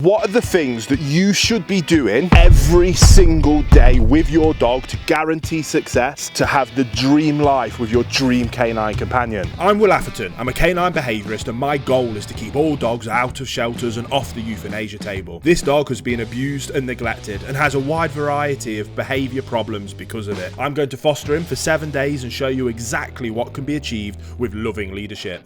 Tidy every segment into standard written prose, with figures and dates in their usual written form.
What are the things that you should be doing every single day with your dog to guarantee success, to have the dream life with your dream canine companion? I'm Will Atherton. I'm a canine behaviourist, and my goal is to keep all dogs out of shelters and off the euthanasia table. This dog has been abused and neglected and has a wide variety of behaviour problems because of it. I'm going to foster him for 7 days and show you exactly what can be achieved with loving leadership.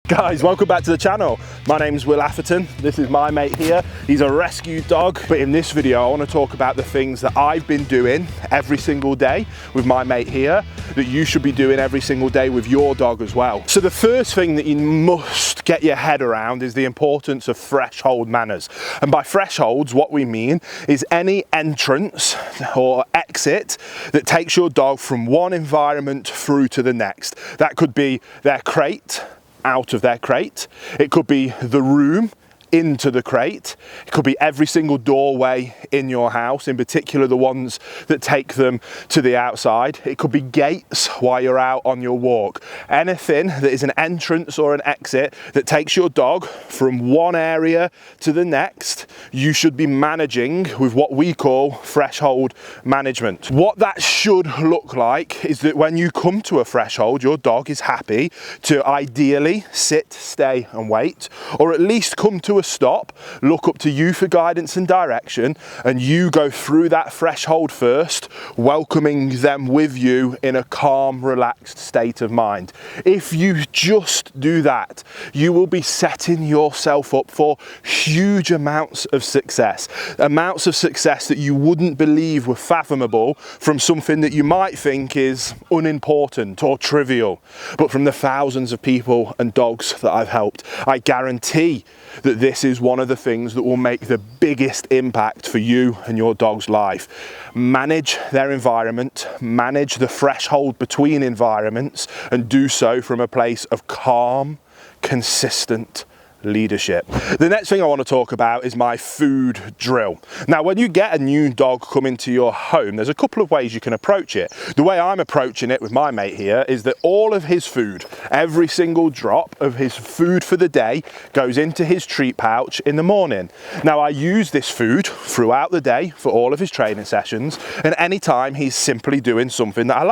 Guys, welcome back to the channel. My name's Will Atherton. This is my mate here. He's a rescue dog, but in this video I want to talk about the things that I've been doing every single day with my mate here that you should be doing every single day with your dog as well. So the first thing that you must get your head around is the importance of threshold manners. And by thresholds, what we mean is any entrance or exit that takes your dog from one environment through to the next. That could be their crate, out of their crate, it could be the room into the crate, it could be every single doorway in your house, in particular the ones that take them to the outside. It could be gates while you're out on your walk. Anything that is an entrance or an exit that takes your dog from one area to the next, you should be managing with what we call threshold management. What that should look like is that when you come to a threshold, your dog is happy to ideally sit, stay and wait, or at least come to a stop, look up to you for guidance and direction, and you go through that threshold first, welcoming them with you in a calm, relaxed state of mind. If you just do that, you will be setting yourself up for huge amounts of success that you wouldn't believe were fathomable from something that you might think is unimportant or trivial. But from the thousands of people and dogs that I've helped, I guarantee that this is one of the things that will make the biggest impact for you and your dog's life. Manage their environment, manage the threshold between environments, and do so from a place of calm, consistent leadership. The next thing I want to talk about is my food drill. Now, when you get a new dog come into your home, there's a couple of ways you can approach it. The way I'm approaching it with my mate here is that all of his food, every single drop of his food for the day, goes into his treat pouch in the morning. Now, I use this food throughout the day for all of his training sessions, and anytime he's simply doing something that I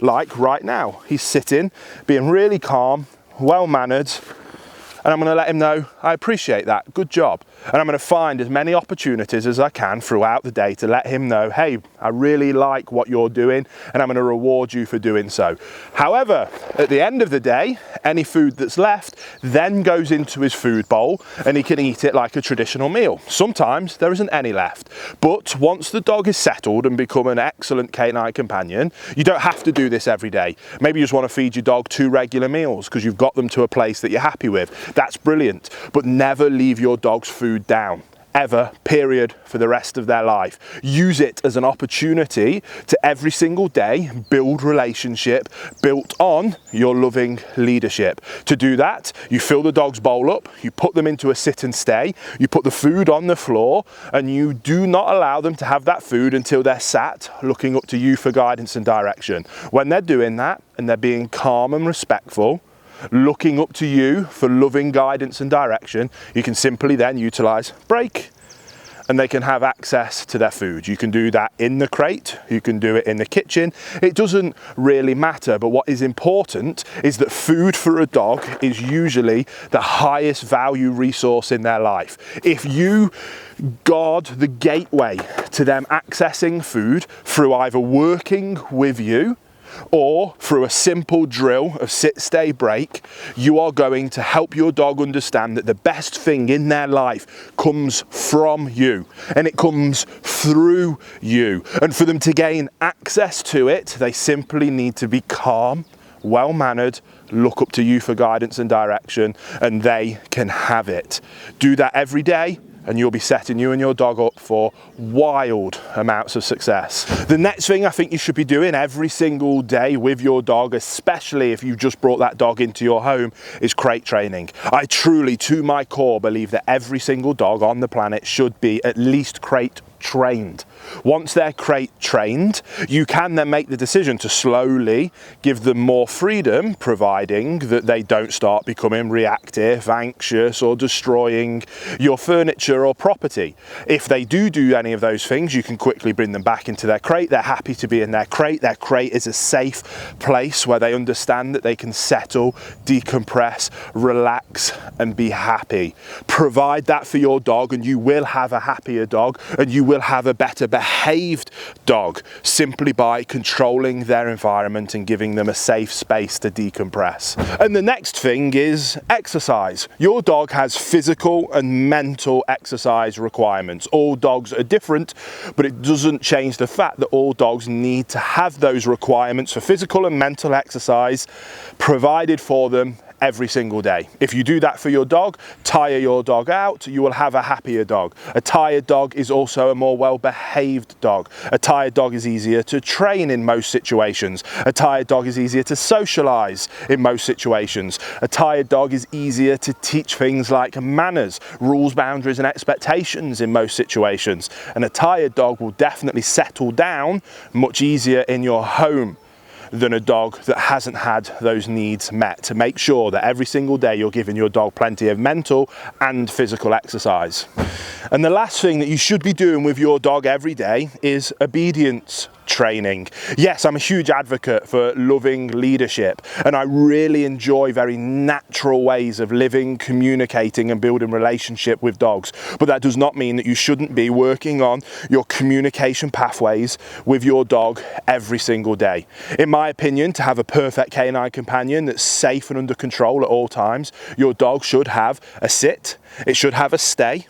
like right now. He's sitting, being really calm, well-mannered, and I'm going to let him know I appreciate that, good job. And I'm going to find as many opportunities as I can throughout the day to let him know, hey, I really like what you're doing, and I'm going to reward you for doing so. However, at the end of the day, any food that's left then goes into his food bowl and he can eat it like a traditional meal. Sometimes there isn't any left, but once the dog is settled and become an excellent canine companion, you don't have to do this every day. Maybe you just want to feed your dog 2 regular meals because you've got them to a place that you're happy with. That's brilliant, but never leave your dog's food down. Ever, period, for the rest of their life. Use it as an opportunity to every single day build relationship built on your loving leadership. To do that, you fill the dog's bowl up, you put them into a sit and stay, you put the food on the floor, and you do not allow them to have that food until they're sat looking up to you for guidance and direction. When they're doing that and they're being calm and respectful, looking up to you for loving guidance and direction, you can simply then utilize break and they can have access to their food. You can do that in the crate, you can do it in the kitchen, it doesn't really matter, but what is important is that food for a dog is usually the highest value resource in their life. If you guard the gateway to them accessing food through either working with you or through a simple drill of sit, stay, break, you are going to help your dog understand that the best thing in their life comes from you and it comes through you. And for them to gain access to it, they simply need to be calm, well-mannered, look up to you for guidance and direction, and they can have it. Do that every day, and you'll be setting you and your dog up for wild amounts of success. The next thing I think you should be doing every single day with your dog, especially if you've just brought that dog into your home, is crate training. I truly, to my core, believe that every single dog on the planet should be at least crate trained. Once they're crate trained, you can then make the decision to slowly give them more freedom, providing that they don't start becoming reactive, anxious, or destroying your furniture or property. If they do any of those things, you can quickly bring them back into their crate. They're happy to be in their crate. Their crate is a safe place where they understand that they can settle, decompress, relax, and be happy. Provide that for your dog, and you will have a happier dog, and you will have a better behaved dog, simply by controlling their environment and giving them a safe space to decompress. And the next thing is exercise. Your dog has physical and mental exercise requirements. All dogs are different, but it doesn't change the fact that all dogs need to have those requirements for physical and mental exercise provided for them every single day. If you do that for your dog, tire your dog out, you will have a happier dog. A tired dog is also a more well-behaved dog. A tired dog is easier to train in most situations. A tired dog is easier to socialize in most situations. A tired dog is easier to teach things like manners, rules, boundaries, and expectations in most situations. And a tired dog will definitely settle down much easier in your home than a dog that hasn't had those needs met, to make sure that every single day you're giving your dog plenty of mental and physical exercise. And the last thing that you should be doing with your dog every day is obedience training. Yes, I'm a huge advocate for loving leadership, and I really enjoy very natural ways of living, communicating, and building relationship with dogs. But that does not mean that you shouldn't be working on your communication pathways with your dog every single day. In my opinion, to have a perfect canine companion that's safe and under control at all times, your dog should have a sit, it should have a stay,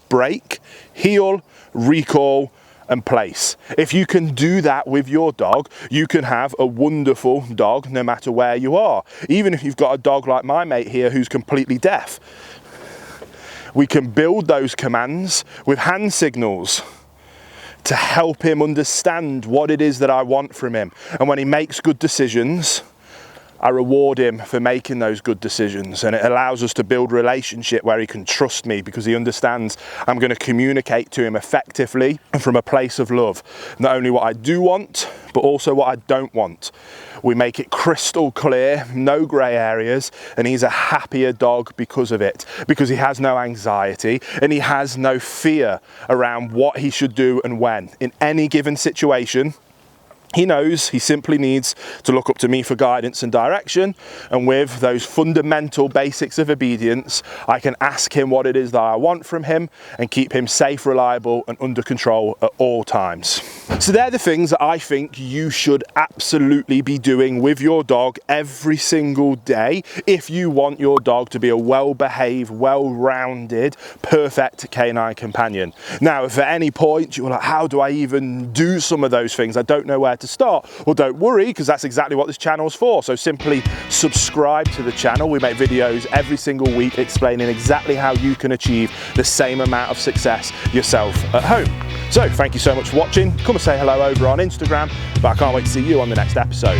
break, heel, recall, and place. If you can do that with your dog, you can have a wonderful dog no matter where you are. Even if you've got a dog like my mate here who's completely deaf, we can build those commands with hand signals to help him understand what it is that I want from him. And when he makes good decisions, I reward him for making those good decisions, and it allows us to build a relationship where he can trust me because he understands I'm going to communicate to him effectively and from a place of love. Not only what I do want, but also what I don't want. We make it crystal clear, no grey areas, and he's a happier dog because of it, because he has no anxiety and he has no fear around what he should do and when. In any given situation, he knows he simply needs to look up to me for guidance and direction, and with those fundamental basics of obedience, I can ask him what it is that I want from him and keep him safe, reliable, and under control at all times. So they're the things that I think you should absolutely be doing with your dog every single day if you want your dog to be a well-behaved, well-rounded, perfect canine companion. Now, if at any point you're like, how do I even do some of those things? I don't know where to start. Well, don't worry, because that's exactly what this channel is for. So simply subscribe to the channel. We make videos every single week explaining exactly how you can achieve the same amount of success yourself at home. So thank you so much for watching. Come and say hello over on Instagram, but I can't wait to see you on the next episode.